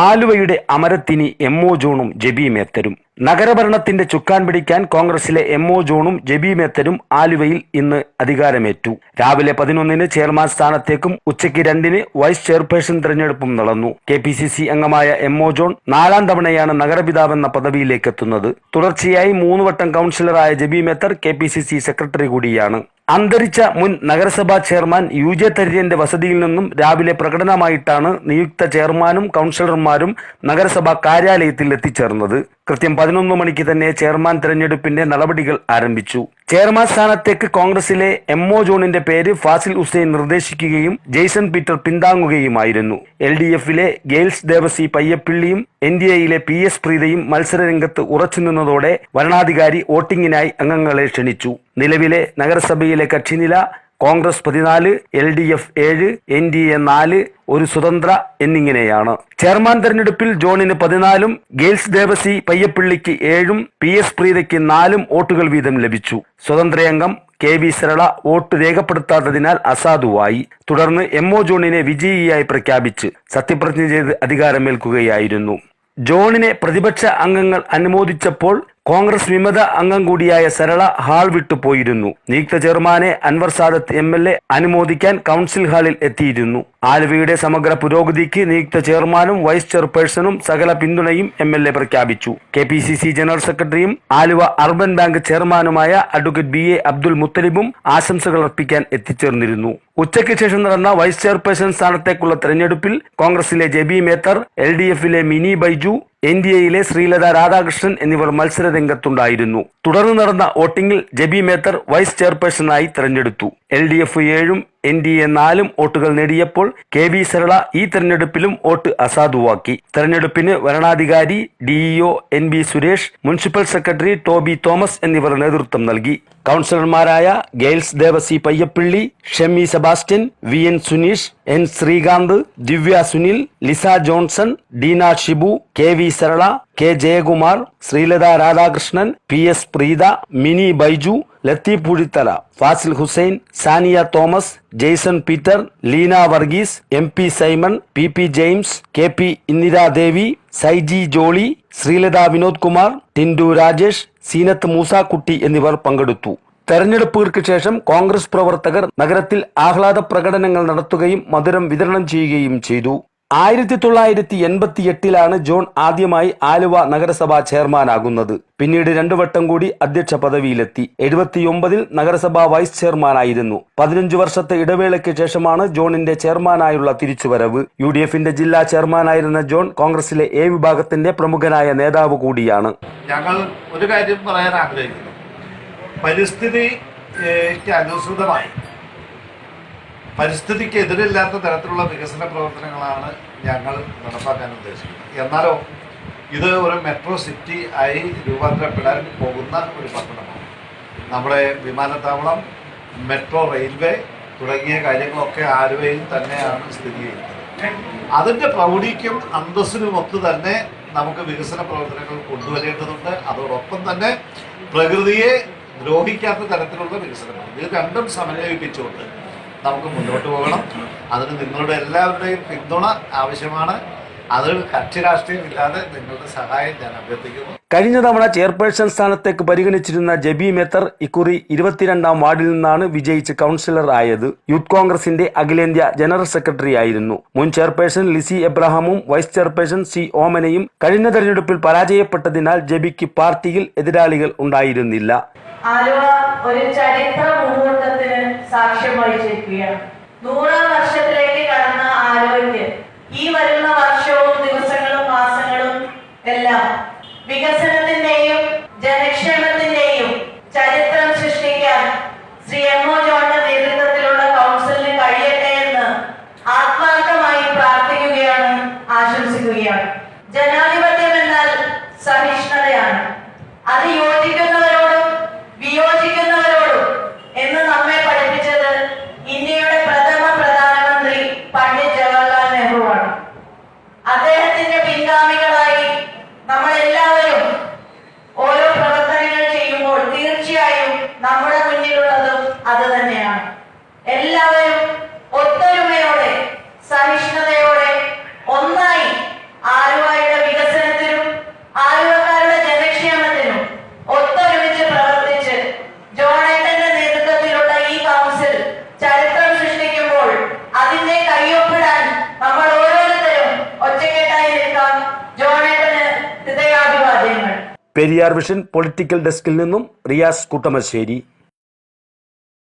ആലുവയുടെ അമരത്തിനി എം.ഒ. ജോണും JB മേത്തരും. നഗരഭരണത്തിന്റെ ചുക്കാൻ പിടിക്കാൻ കോൺഗ്രസിലെ എം.ഒ. ജോണും ജെബി മേത്തരും ആലുവയിൽ ഇന്ന് അധികാരമേറ്റു. രാവിലെ 11-ന് ചെയർമാൻ സ്ഥാനത്തേക്കും ഉച്ചയ്ക്ക് 2-ന് വൈസ് ചെയർപേഴ്സൺ തെരഞ്ഞെടുപ്പും നടന്നു. കെ.പി.സി.സി അംഗമായ എം.ഒ. ജോൺ 4-ാം തവണയാണ് നഗരപിതാവെന്ന പദവിയിലേക്ക് എത്തുന്നത്. തുടർച്ചയായി 3 വട്ടം കൗൺസിലറായ ജെബി മേത്തർ കെ.പി.സി.സി സെക്രട്ടറി കൂടിയാണ്. അന്തരിച്ച മുൻ നഗരസഭാ ചെയർമാൻ യു.ജെ. തര്യന്റെ വസതിയിൽ നിന്നും രാവിലെ പ്രകടനമായിട്ടാണ് നിയുക്ത ചെയർമാനും കൗൺസിലർമാരും നഗരസഭാ കാര്യാലയത്തിൽ എത്തിച്ചേർന്നത്. കൃത്യം 11 മണിക്ക് തന്നെ ചെയർമാൻ തെരഞ്ഞെടുപ്പിന്റെ നടപടികൾ ആരംഭിച്ചു. ചെയർമാൻ സ്ഥാനത്തേക്ക് കോൺഗ്രസിലെ എം.ഒ. ജോണിന്റെ പേര് ഫാസിൽ ഹുസൈൻ നിർദ്ദേശിക്കുകയും ജെയ്സൺ പീറ്റർ പിന്താങ്ങുകയുമായിരുന്നു. എൽ.ഡി.എഫിലെ ഗെയിൽസ് ദേവസി പയ്യപ്പിള്ളിയും എൻ.ഡി.എയിലെ പി.എസ്. പ്രീതയും മത്സരരംഗത്ത് ഉറച്ചുനിന്നതോടെ വരണാധികാരി വോട്ടിംഗിനായി അംഗങ്ങളെ ക്ഷണിച്ചു. നിലവിലെ നഗരസഭയിലെ കക്ഷിനില കോൺഗ്രസ് 14, എൽ.ഡി.എഫ് 7, എൻ.ഡി.എ 4, ഒരു സ്വതന്ത്ര എന്നിങ്ങനെയാണ്. ചെയർമാൻ തെരഞ്ഞെടുപ്പിൽ ജോണിന് 14-ഉം ഗെയിൽസ് ദേവസി പയ്യപ്പിള്ളിക്ക് 7-ഉം പി.എസ്. പ്രീതയ്ക്ക് 4-ഉം വോട്ടുകൾ വീതം ലഭിച്ചു. സ്വതന്ത്രയംഗം കെ.വി. സരള വോട്ട് രേഖപ്പെടുത്താത്തതിനാൽ അസാധുവായി. തുടർന്ന് എം.ഒ. ജോണിനെ വിജയിയായി പ്രഖ്യാപിച്ച് സത്യപ്രതിജ്ഞ ചെയ്ത് അധികാരമേൽക്കുകയായിരുന്നു. ജോണിനെ പ്രതിപക്ഷ അംഗങ്ങൾ അനുമോദിച്ചപ്പോൾ കോൺഗ്രസ് വിമത അംഗം കൂടിയായ സരള ഹാൾ വിട്ടു പോയിരുന്നു. നിയുക്ത ചെയർമാനെ അൻവർ സാദത്ത് എം.എൽ.എ അനുമോദിക്കാൻ കൗൺസിൽ ഹാളിൽ എത്തിയിരുന്നു. ആലുവയുടെ സമഗ്ര പുരോഗതിക്ക് നിയുക്ത ചെയർമാനും വൈസ് ചെയർപേഴ്സണും സകല പിന്തുണയും എം.എൽ.എ പ്രഖ്യാപിച്ചു. കെ.പി.സി.സി ജനറൽ സെക്രട്ടറിയും ആലുവ അർബൻ ബാങ്ക് ചെയർമാനുമായ അഡ്വക്കേറ്റ് ബി.എ. അബ്ദുൽ മുത്തലിബും ആശംസകൾ അർപ്പിക്കാൻ എത്തിച്ചേർന്നിരുന്നു. ഉച്ചയ്ക്ക് ശേഷം നടന്ന വൈസ് ചെയർപേഴ്സൺ സ്ഥാനത്തേക്കുള്ള തെരഞ്ഞെടുപ്പിൽ കോൺഗ്രസിലെ ജെബി മേത്തർ, എൽ.ഡി.എഫിലെ മിനി ബൈജു, എൻ.ഡി.എയിലെ ശ്രീലത രാധാകൃഷ്ണൻ എന്നിവർ മത്സര രംഗത്തുണ്ടായിരുന്നു. തുടർന്ന് നടന്ന വോട്ടിംഗിൽ ജെബി മേത്തർ വൈസ് ചെയർപേഴ്സണായി തെരഞ്ഞെടുത്തു. എൽ.ഡി.എഫ് 7-ഉം എൻ.ഡി.എ 4-ഉം വോട്ടുകൾ നേടിയപ്പോൾ കെ.വി. സരള ഈ തെരഞ്ഞെടുപ്പിലും വോട്ട് അസാധുവാക്കി. തെരഞ്ഞെടുപ്പിന് വരണാധികാരി DEO N B. Suresh, municipal secretary Toby Thomas എന്നിവർ നേതൃത്വം നൽകി. കൗൺസിലർമാരായ Giles Devassy Payyappilly, Shemmy Sebastian, V N. Suneesh, N. Sreekanth, Divya Sunil, Liza Johnson, Deena Shibu, K V. Sarala, K. Jayakumar, Sreelatha Radhakrishnan, P S. Preetha, Mini Baiju, Latheef Puzhithala, Fazil Hussain, Saniya Thomas, Jaison Peter, Leena Varghese, M P. Simon, P P. James, K P. Indiradevi, Saiji Jolly, Sreelatha Vinod Kumar, Tindu Rajesh, Seenath Moosakutty എന്നിവർ പങ്കെടുത്തു. തെരഞ്ഞെടുപ്പുകൾക്ക് ശേഷം കോൺഗ്രസ് പ്രവർത്തകർ നഗരത്തിൽ ആഹ്ലാദ പ്രകടനങ്ങൾ നടത്തുകയും മധുരം വിതരണം ചെയ്യുകയും ചെയ്തു. 1988-ലാണ് ജോൺ ആദ്യമായി ആലുവ നഗരസഭാ ചെയർമാനാകുന്നത്. പിന്നീട് 2 വട്ടം കൂടി അധ്യക്ഷ പദവിയിലെത്തി. 79-ൽ നഗരസഭാ വൈസ് ചെയർമാനായിരുന്നു. 15 വർഷത്തെ ഇടവേളയ്ക്ക് ശേഷമാണ് ജോണിന്റെ ചെയർമാനായുള്ള തിരിച്ചുവരവ്. യു.ഡി.എഫിന്റെ ജില്ലാ ചെയർമാനായിരുന്ന ജോൺ കോൺഗ്രസിലെ എ വിഭാഗത്തിന്റെ പ്രമുഖനായ നേതാവ് കൂടിയാണ്. ഞങ്ങൾ ഒരു കാര്യം പറയാൻ ആഗ്രഹിക്കുന്നു. പരിസ്ഥിതിക്ക് അനുസൃതമായി, പരിസ്ഥിതിക്ക് എതിരില്ലാത്ത തരത്തിലുള്ള വികസന പ്രവർത്തനങ്ങളാണ് ഞങ്ങൾ നടപ്പാക്കാൻ ഉദ്ദേശിക്കുന്നത്. എന്നാലോ ഇത് ഒരു മെട്രോ സിറ്റി ആയി രൂപാന്തരപ്പെടാൻ പോകുന്ന ഒരു പട്ടണമാണ്. നമ്മുടെ വിമാനത്താവളം, മെട്രോ റെയിൽവേ തുടങ്ങിയ കാര്യങ്ങളൊക്കെ ആലുവയിൽ തന്നെയാണ് സ്ഥിതി ചെയ്യുന്നത്. അതിൻ്റെ പ്രൗഢിക്കും അന്തസ്സിനുമൊത്ത് തന്നെ നമുക്ക് വികസന പ്രവർത്തനങ്ങൾ കൊണ്ടുവരേണ്ടതുണ്ട്. അതോടൊപ്പം തന്നെ പ്രകൃതിയെ ദ്രോഹിക്കാത്ത തരത്തിലുള്ള വികസനങ്ങൾ, ഇത് രണ്ടും സമന്വയിപ്പിച്ചുകൊണ്ട് നമുക്ക് മുന്നോട്ട് പോകണം. അതിന് നിങ്ങളുടെ എല്ലാവരുടെയും പിന്തുണ ആവശ്യമാണ്. അത് കക്ഷി രാഷ്ട്രീയമില്ലാതെ നിങ്ങളുടെ സഹായം ഞാൻ അഭ്യർത്ഥിക്കുന്നു. കഴിഞ്ഞ തവണ ചെയർപേഴ്സൺ സ്ഥാനത്തേക്ക് പരിഗണിച്ചിരുന്ന ജെബി മേത്തർ ഇക്കുറി 22-ാം വാർഡിൽ നിന്നാണ് വിജയിച്ച് കൗൺസിലർ ആയത്. യൂത്ത് കോൺഗ്രസിന്റെ അഖിലേന്ത്യാ ജനറൽ സെക്രട്ടറി ആയിരുന്നു. മുൻ ചെയർപേഴ്സൺ ലിസി എബ്രഹാമും വൈസ് ചെയർപേഴ്സൺ സി ഓമനയും കഴിഞ്ഞ തെരഞ്ഞെടുപ്പിൽ പരാജയപ്പെട്ടതിനാൽ ജെബിക്ക് പാർട്ടിയിൽ എതിരാളികൾ ഉണ്ടായിരുന്നില്ല. ആലുവ ഒരു ചരിത്ര മുഹൂർത്തത്തിന് സാക്ഷ്യം വഹിച്ചിരിക്കുകയാണ്. 100-ാം വർഷത്തിലേക്ക് കടന്ന ആലുവയ്ക്ക് ഈ വരുന്ന വർഷവും ദിവസങ്ങളും മാസങ്ങളും എല്ലാം വികസനത്തിന്റെയും ജനക്ഷേമത്തിന്റെയും ചരിത്രം സൃഷ്ടിക്കാൻ ശ്രീ എം.ഒ. ജോണിന്റെ നേതൃത്വത്തിലുള്ള കൗൺസിലിന് കഴിയട്ടെ എന്ന് ആത്മാർത്ഥമായി പ്രാർത്ഥിക്കുകയാണ്, ആശംസിക്കുകയാണ്. ജനാധിപത്യം എന്നാൽ സഹിഷ്ണുതയാണ്. അത് യോജിക്കുന്നവരോടും വിയോജിക്കുന്നവരോടും എന്ന് നമ്മെ പഠിപ്പിച്ചത് ഇന്ത്യയുടെ പ്രഥമ പ്രധാനമന്ത്രി പണ്ഡിറ്റ് ജവഹർലാൽ നെഹ്റുവാണ്. അദ്ദേഹത്തിന്റെ പിൻഗാമികളായി നമ്മളെല്ലാവരും ഓരോ പ്രവർത്തനങ്ങൾ ചെയ്യുമ്പോൾ തീർച്ചയായും നമ്മുടെ മുന്നിലുള്ളതും അത് തന്നെയാണ്. എല്ലാവരും ഒത്തൊരുമയോടെ, സഹിഷ്ണുതയോടെ, ഒന്നായി ആലുവ പെരിയാർ വിഷൻ പൊളിറ്റിക്കൽ ഡെസ്കിൽ നിന്നും റിയാസ് കുട്ടമശ്ശേരി.